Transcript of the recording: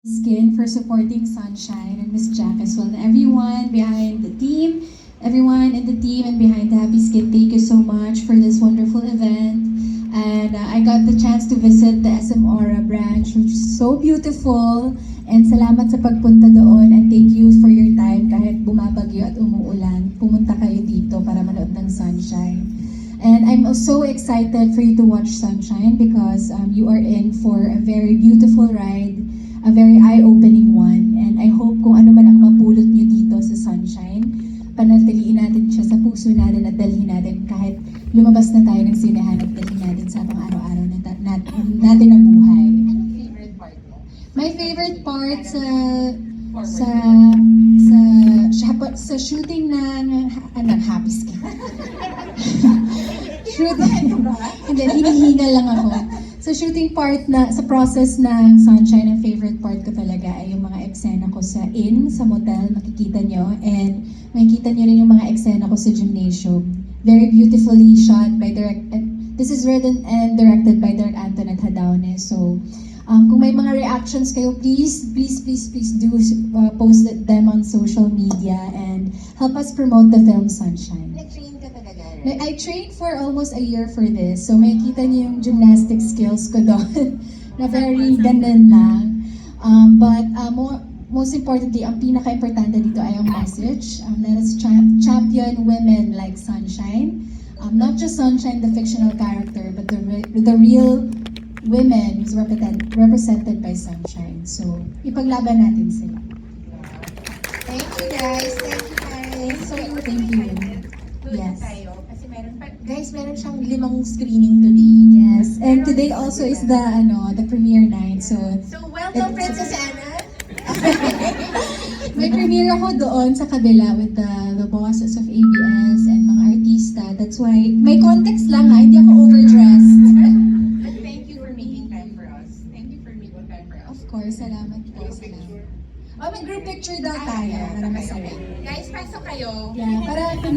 Skin for supporting Sunshine and Miss Jack as well. And everyone behind the team, everyone in the team and behind the Happy Skin, thank you so much for this wonderful event. And I got the chance to visit the SM Aura branch, which is so beautiful. And salamat sa pagpunta doon and thank you for your time kahit bumabagyo at umuulan. Pumunta kayo dito para manood ng Sunshine. And I'm so excited for you to watch Sunshine because you are in for a very beautiful ride, a very eye-opening one. And I hope kung ano man ang mapulot nyo dito sa Sunshine, panatiliin natin siya sa puso natin at dalhin natin kahit lumabas na tayo ng sinehan at dalhin natin sa pang-araw-araw natin ng buhay. Anong favorite part mo? My favorite part sa shooting ng Happy Skin. Shooting. Hindi, hinihingal lang ako. Sa shooting part sa process ng Sunshine, ang favorite part ko talaga ay yung mga eksena ko sa motel, makikita nyo. And makikita nyo rin yung mga eksena ko sa gymnasium. Very beautifully shot by this is written and directed by Direk Antoinette Hadaone. So, kung may mga reactions kayo, please do post them on social media and help us promote the film Sunshine. Nag-train ka talaga, right? I trained for almost a year for this. So makikita niyo yung gymnastic skills ko doon na very ganun lang. Most importantly, ang pinaka-importante dito ay ang message. Let us champion women like Sunshine. Not just Sunshine, the fictional character, but the real women who's represented by Sunshine. So, ipaglaban natin sila. Thank you guys. Thank you guys. So, thank you. Doon Yes. tayo. Kasi guys, meron siyang 5 screening today. Yes. And today also is the premiere night. So, Welcome, Princess Anna. may premiere ako doon sa kabila with the bosses of ABS and mga artista. That's why, may context lang hindi ako overdressed. But thank you for making time for us. Thank you for making time for us. Of course, salamat po. May group picture daw tayo. Para masaya. Guys, pasok kayo. Yeah, para yan.